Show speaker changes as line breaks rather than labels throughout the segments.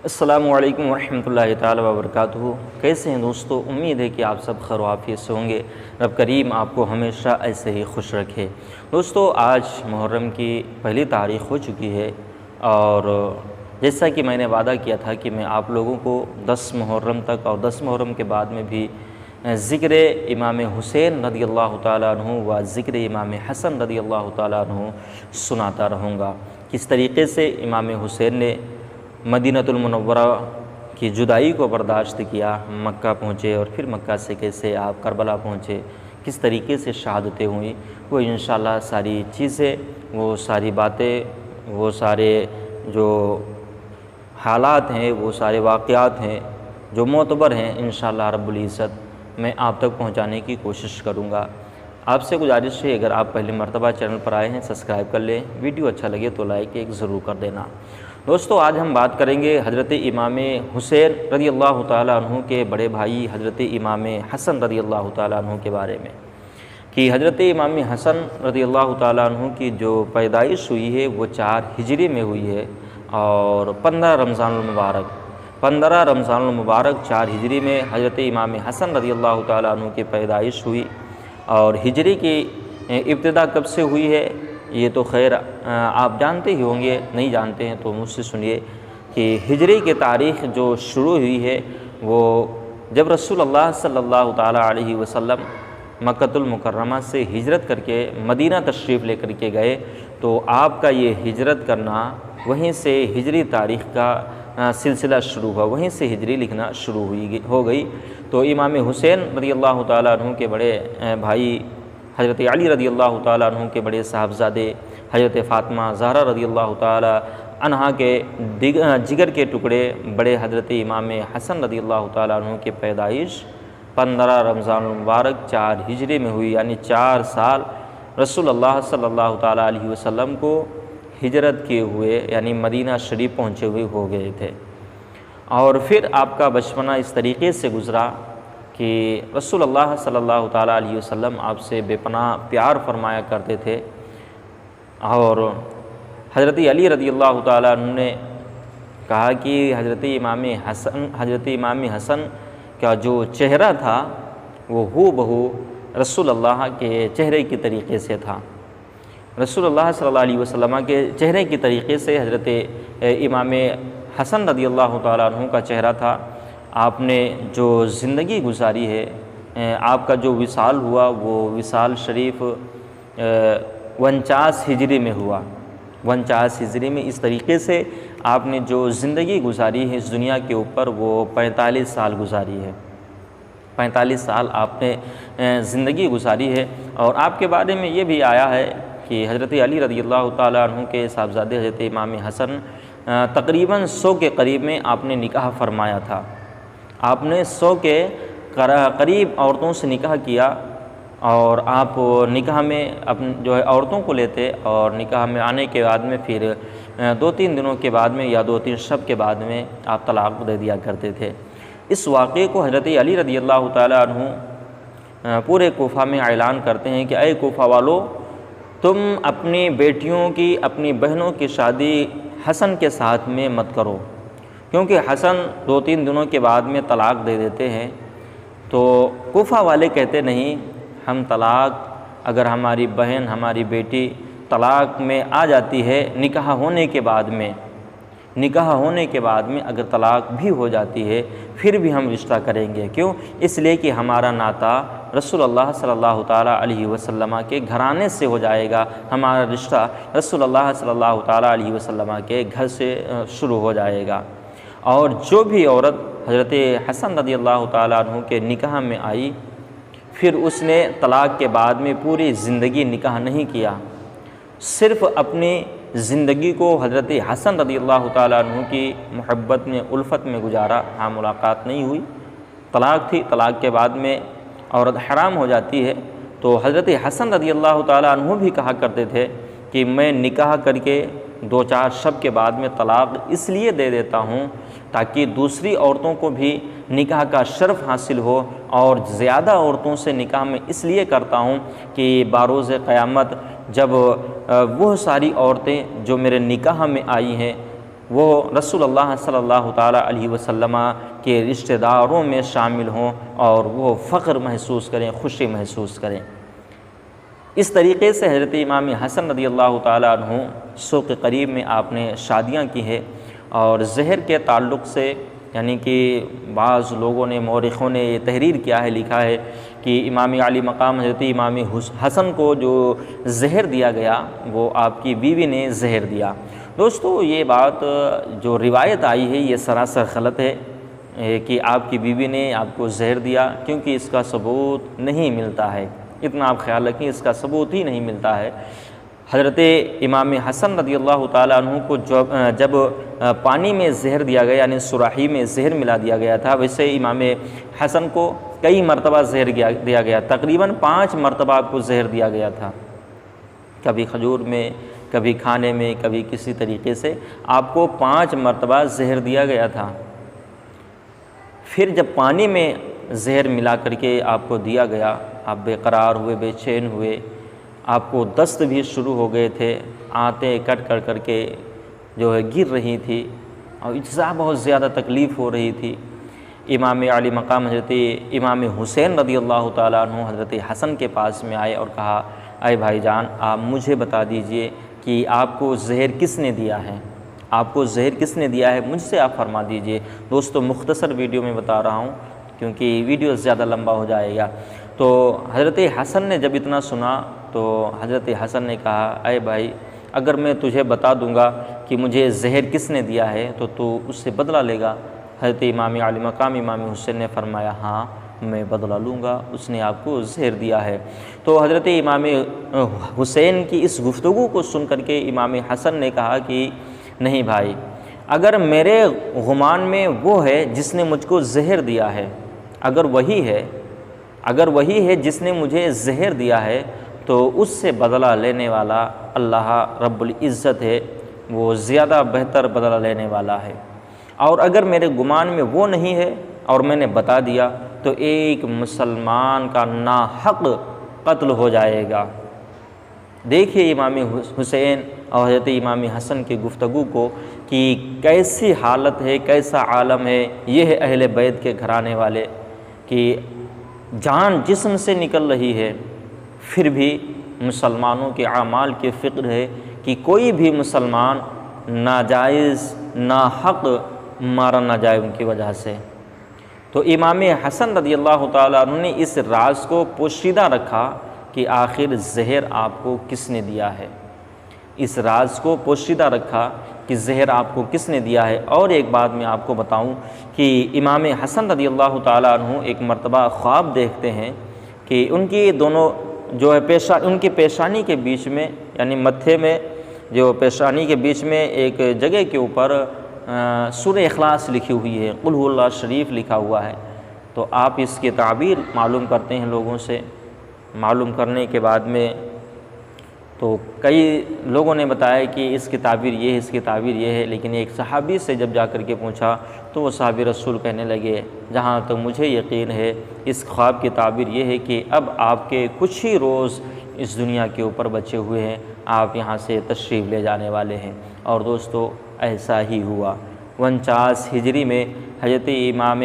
अस्सलामु अलैकुम वरहमतुल्लाहि ताला वबरकातुहू। कैसे हैं दोस्तों? उम्मीद है कि आप सब खैर आफियत से होंगे। रब करीम आपको हमेशा ऐसे ही खुश रखे। दोस्तों, आज मुहर्रम की पहली तारीख़ हो चुकी है और जैसा कि मैंने वादा किया था कि मैं आप लोगों को 10 मुहर्रम तक और 10 मुहर्रम के बाद में भी ज़िक्र इमाम हुसैन रदियल्लाहु ताला अन्हु व ज़िक्र इमाम हसन रदियल्लाहु ताला अन्हु सुनाता रहूँगा। किस तरीक़े से इमाम हुसैन ने मदीनतुल मुनव्वरा की जुदाई को बर्दाश्त किया, मक्का पहुँचे और फिर मक्का से कैसे आप करबला पहुँचे, किस तरीके से शहादतें हुई, वो इंशाअल्लाह सारी चीज़ें, वो सारी बातें, वो सारे जो हालात हैं, वो सारे वाक़यात हैं जो मोतबर हैं, इंशाअल्लाह रब्बुल इज़्ज़त मैं आप तक पहुँचाने की कोशिश करूँगा। आपसे गुजारिश है, अगर आप पहली मरतबा चैनल पर आए हैं सब्सक्राइब कर लें, वीडियो अच्छा लगे तो लाइक एक ज़रूर कर देना। दोस्तों, आज हम बात करेंगे हज़रत इमाम हुसैन रदियल्लाहु ताला अन्हु के बड़े भाई हज़रत इमाम हसन रदियल्लाहु ताला अन्हु के बारे में कि हज़रत इमाम हसन रदियल्लाहु ताला अन्हु की जो पैदाइश हुई है वो 4 हिजरी में हुई है और 15 रमज़ानुल मुबारक 4 हिजरी में हज़रत इमाम हसन रदियल्लाहु ताला अन्हु की पैदाइश हुई। और हिजरी की इब्तिदा कब से हुई है ये तो खैर आप जानते ही होंगे, नहीं जानते हैं तो मुझसे सुनिए कि हिजरी की तारीख़ जो शुरू हुई है वो जब रसूलुल्लाह सल्लल्लाहु ताला अलैहि वसल्लम मक्कतुल मुकर्रमा से हिजरत करके मदीना तशरीफ़ लेकर के गए, तो आपका ये हिजरत करना वहीं से हिजरी तारीख़ का सिलसिला शुरू हुआ, वहीं से हिजरी लिखना शुरू हो गई। तो इमाम हुसैन रदियल्लाहु ताला अन्हु के बड़े भाई हज़रत अली रदियल्लाहु ताला अन्हु के बड़े साहबजादे हज़रत फ़ातिमा ज़हरा रदियल्लाहु ताला अन्हा के जिगर के टुकड़े बड़े हज़रत इमाम हसन रदियल्लाहु ताला अन्हु के पैदाइश 15 रमज़ानुल मुबारक 4 हिजरी में हुई, यानी 4 साल रसूलुल्लाह सल्लल्लाहु ताला अलैहि वसल्लम को हिजरत किए हुए यानी मदीना शरीफ पहुँचे हुए हो गए थे। और फिर आपका बचपना इस तरीक़े से गुज़रा कि रसूलुल्लाह सल्लल्लाहु ताला अलैहि वसल्लम आपसे बेपनाह प्यार फरमाया करते थे। और हज़रत अली रदियल्लाहु ताला अन्हु ने कहा कि हज़रत इमाम हसन का जो चेहरा था वो हूबहू रसूलुल्लाह के चेहरे की तरीक़े से था। रसूलुल्लाह सल्लल्लाहु अलैहि वसल्लम के चेहरे की तरीक़े से हज़रत इमाम हसन रदियल्लाहु ताला अन्हु का चेहरा था। आपने जो ज़िंदगी गुजारी है, आपका जो विसाल हुआ वो विसाल शरीफ 49 हिजरी में हुआ। 49 हिजरी में इस तरीक़े से आपने जो ज़िंदगी गुजारी है इस दुनिया के ऊपर वो 45 साल गुजारी है। 45 साल आपने ज़िंदगी गुजारी है। और आपके बारे में ये भी आया है कि हज़रत अली रदियल्लाहु ताला अन्हु के साहबजादे हज़रत इमाम हसन तकरीबन 100 के करीब में आपने निकाह फरमाया था। आपने 100 के करीब औरतों से निकाह किया और आप निकाह में अपन जो है औरतों को लेते और निकाह में आने के बाद में फिर 2-3 दिनों के बाद में या 2-3 शब के बाद में आप तलाक़ दे दिया करते थे। इस वाक़े को हज़रत अली रदियल्लाहु ताला अन्हु पूरे कोफा में ऐलान करते हैं कि ऐ कोफा वालों, तुम अपनी बेटियों की, अपनी बहनों की शादी हसन के साथ में मत करो, क्योंकि हसन 2-3 दिनों के बाद में तलाक़ दे देते हैं। तो कोफा वाले कहते नहीं, हम तलाक़, अगर हमारी बहन, हमारी बेटी तलाक़ में आ जाती है निकाह होने के बाद में अगर तलाक़ भी हो जाती है फिर भी हम रिश्ता करेंगे। क्यों? इसलिए कि हमारा नाता रसूलुल्लाह सल्लल्लाहु ताला अलैहि वसल्लम के घराने से हो जाएगा, हमारा रिश्ता रसूलुल्लाह सल्लल्लाहु ताला अलैहि वसल्लम के घर से शुरू हो जाएगा। और जो भी औरत हज़रत हसन रदियल्लाहु ताला अन्हु के निकाह में आई फिर उसने तलाक़ के बाद में पूरी ज़िंदगी निकाह नहीं किया, सिर्फ़ अपनी ज़िंदगी को हज़रत हसन रदियल्लाहु ताला अन्हु की मोहब्बत में, उल्फ़त में गुजारा। हाँ, मुलाकात नहीं हुई, तलाक़ थी, तलाक़ के बाद में औरत हराम हो जाती है। तो हज़रत हसन रदियल्लाहु ताला अन्हु भी कहा करते थे कि मैं निकाह करके 2-4 शब के बाद में तलाक़ इसलिए दे देता हूँ ताकि दूसरी औरतों को भी निकाह का शर्फ़ हासिल हो, और ज़्यादा औरतों से निकाह में इसलिए करता हूँ कि बारोज़ क़यामत जब वो सारी औरतें जो मेरे निकाह में आई हैं वो रसूलुल्लाह सल्लल्लाहु ताला अलैहि वसल्लम के रिश्तेदारों में शामिल हों और वो फ़ख्र महसूस करें, खुशी महसूस करें। इस तरीक़े से हज़रत इमाम हसन रज़ियल्लाहु ताला अन्हु सूक़ करीब में आपने शादियाँ की है। और ज़हर के ताल्लुक़ से यानी कि बाज़ लोगों ने, मौरिख़ों ने ये तहरीर किया है, लिखा है कि इमाम आली मकाम हज़रत इमाम हसन को जो ज़हर दिया गया वो आपकी बीवी ने ज़हर दिया। दोस्तों, ये बात जो रिवायत आई है ये सरासर गलत है कि आपकी बीवी ने आपको ज़हर दिया, क्योंकि इसका सबूत नहीं मिलता है। इतना आप ख्याल रखें, इसका सबूत ही नहीं मिलता है। हज़रत इमाम हसन रज़ियल्लाहु ताला अन्हु को जब पानी में ज़हर दिया गया, यानी सुराही में ज़हर मिला दिया गया था, वैसे इमाम हसन को कई मरतबा ज़हर दिया गया, तकरीबन 5 मरतबा आपको ज़हर दिया गया था। कभी खजूर में, कभी खाने में, कभी किसी तरीक़े से आपको 5 मरतबा ज़हर दिया गया था। फिर जब पानी में ज़हर मिला करके आपको दिया गया, आप बेकरार हुए, बेचैन हुए, आपको दस्त भी शुरू हो गए थे, आंतें कट कर करके जो है गिर रही थी और इतना बहुत ज़्यादा तकलीफ़ हो रही थी। इमाम आली मकाम हज़रत इमाम हुसैन रज़ियल्लाहु ताला अन्हु हज़रत हसन के पास में आए और कहा, अय भाईजान, आप मुझे बता दीजिए कि आपको ज़हर किसने दिया है, आपको ज़हर किसने दिया है, मुझसे आप फरमा दीजिए। दोस्तों, मुख्तसर वीडियो में बता रहा हूँ क्योंकि वीडियो ज़्यादा लंबा हो जाएगा। तो हज़रत हसन ने जब इतना सुना तो हज़रत हसन ने कहा, अय भाई, अगर मैं तुझे बता दूंगा कि मुझे ज़हर किसने दिया है तो तू उससे बदला लेगा। हज़रत इमाम आली मकाम इमाम हुसैन ने फरमाया, हाँ, मैं बदला लूँगा, उसने आपको ज़हर दिया है। तो हज़रत इमाम हुसैन की इस गुफ्तगू को सुन करके इमाम हसन ने कहा कि नहीं भाई, अगर मेरे गुमान में वो है जिसने मुझको ज़हर दिया है, अगर वही है जिसने मुझे ज़हर दिया है, तो उससे बदला लेने वाला अल्लाह रब्बुल इज़्ज़त है, वो ज़्यादा बेहतर बदला लेने वाला है। और अगर मेरे गुमान में वो नहीं है और मैंने बता दिया तो एक मुसलमान का नाहक कत्ल हो जाएगा। देखिए इमाम हुसैन और हज़रत इमाम हसन की गुफ्तगू को कि कैसी हालत है, कैसा आलम है। ये है अहले बैत के घराने वाले कि जान जिस्म से निकल रही है, फिर भी मुसलमानों के आमाल की फ़िक्र है कि कोई भी मुसलमान नाजायज़ नाहक मारा ना जाए उनकी वजह से। तो इमाम हसन रज़ियल्लाहु ताला अन्हु ने इस राज को पोशीदा रखा कि आखिर ज़हर आपको किसने दिया है, इस राज को पोशीदा रखा कि ज़हर आपको किसने दिया है। और एक बात मैं आपको बताऊं कि इमाम हसन रज़ियल्लाहु ताला अन्हु एक मरतबा ख्वाब देखते हैं कि उनकी दोनों जो है उनकी पेशानी के बीच में, यानी मत्थे में जो पेशानी के बीच में एक जगह के ऊपर सूरह इखलास लिखी हुई है, कुल हुवल्लाह शरीफ लिखा हुआ है। तो आप इसकी ताबीर मालूम करते हैं लोगों से, मालूम करने के बाद में तो कई लोगों ने बताया कि इसकी ताबीर ये है, इसकी ताबीर ये है। लेकिन एक सहाबी से जब जा कर के पूछा तो वो सहाबी रसूल कहने लगे, जहाँ तो मुझे यकीन है इस ख्वाब की ताबीर ये है कि अब आपके कुछ ही रोज़ इस दुनिया के ऊपर बचे हुए हैं, आप यहाँ से तशरीफ़ ले जाने वाले हैं। और दोस्तों, ऐसा ही हुआ। 49 हिजरी में हज़रत इमाम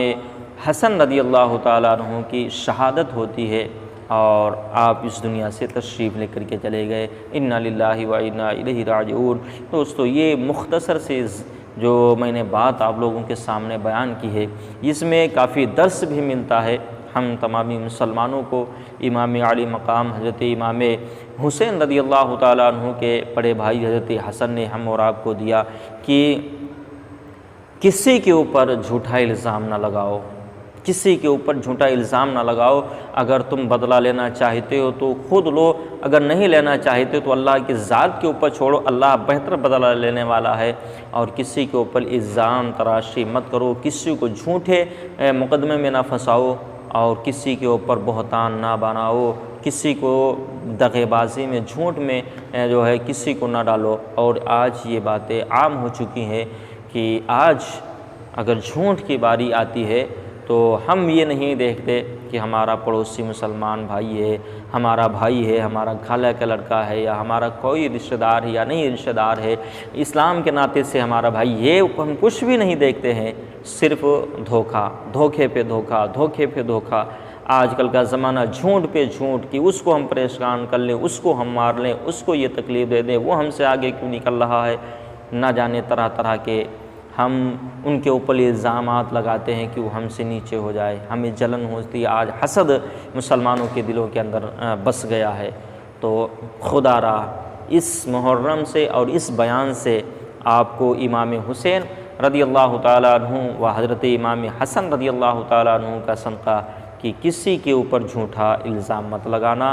हसन रज़ियल्लाहु ताला अन्हु की शहादत होती है और आप इस दुनिया से तशरीफ़ लेकर के चले गए। इन्ना लिल्लाहि व इन्ना इलैहि राजिऊन। दोस्तों, ये मुख्तसर से जो मैंने बात आप लोगों के सामने बयान की है, इसमें काफ़ी दर्स भी मिलता है हम तमामी मुसलमानों को। इमाम आली मकाम हज़रत इमाम हुसैन रज़ियल्लाहु ताला अन्हु के बड़े भाई हज़रत हसन ने हम और आपको दिया कि किसी के ऊपर झूठा इल्ज़ाम ना लगाओ, किसी के ऊपर झूठा इल्ज़ाम ना लगाओ। अगर तुम बदला लेना चाहते हो तो खुद लो, अगर नहीं लेना चाहते तो अल्लाह की ज़ात के ऊपर छोड़ो, अल्लाह बेहतर बदला लेने वाला है। और किसी के ऊपर इल्ज़ाम तराशी मत करो, किसी को झूठे मुकदमे में ना फंसाओ और किसी के ऊपर बहतान ना बनाओ, किसी को दगेबाजी में, झूठ में जो है किसी को ना डालो। और आज ये बातें आम हो चुकी हैं कि आज अगर झूठ की बारी आती है तो हम ये नहीं देखते कि हमारा पड़ोसी मुसलमान भाई है, हमारा भाई है, हमारा खाला का लड़का है, या हमारा कोई रिश्तेदार है या नहीं रिश्तेदार है, इस्लाम के नाते से हमारा भाई, ये हम कुछ भी नहीं देखते हैं। सिर्फ धोखा, धोखे पे धोखा, धोखे पे धोखा। आजकल का ज़माना झूठ पे झूठ, कि उसको हम परेशान कर लें, उसको हम मार लें, उसको ये तकलीफ़ दे दें, वो हमसे आगे क्यों निकल रहा है, ना जाने तरह तरह के हम उनके ऊपर इल्ज़ामात लगाते हैं कि वो हमसे नीचे हो जाए, हमें जलन होती है। आज हसद मुसलमानों के दिलों के अंदर बस गया है। तो खुदारा इस मुहर्रम से और इस बयान से आपको इमाम हुसैन रदियल्लाहु ताला अन्हु व हज़रत इमाम हसन रदियल्लाहु ताला अन्हु का सदक़ा कि किसी के ऊपर झूठा इल्ज़ाम मत लगाना,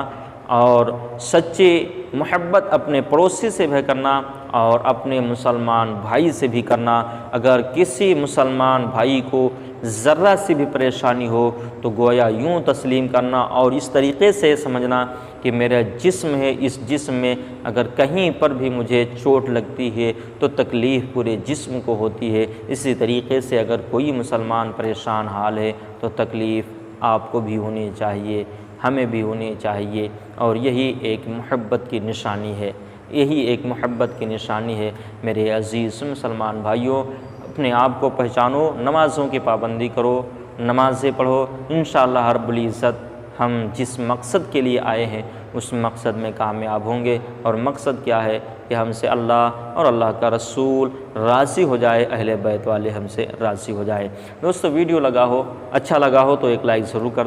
और सच्ची मोहब्बत अपने पड़ोसी से भी करना और अपने मुसलमान भाई से भी करना। अगर किसी मुसलमान भाई को ज़र्रा सी भी परेशानी हो तो गोया यूँ तस्लीम करना और इस तरीक़े से समझना कि मेरा जिस्म है, इस जिस्म में अगर कहीं पर भी मुझे चोट लगती है तो तकलीफ़ पूरे जिस्म को होती है। इसी तरीक़े से अगर कोई मुसलमान परेशान हाल है तो तकलीफ़ आपको भी होनी चाहिए, हमें भी होनी चाहिए। और यही एक मोहब्बत की निशानी है, यही एक मोहब्बत की निशानी है। मेरे अज़ीज़ मुसलमान भाइयों, अपने आप को पहचानो, नमाज़ों की पाबंदी करो, नमाज़ें पढ़ो। इंशाअल्लाह रब्बुल इज़्ज़त हम जिस मकसद के लिए आए हैं उस मकसद में कामयाब होंगे। और मकसद क्या है कि हमसे अल्लाह और अल्लाह का रसूल राज़ी हो जाए, अहले बैत वाले हमसे राज़ी हो जाए। दोस्तों, वीडियो अच्छा लगा हो तो एक लाइक ज़रूर कर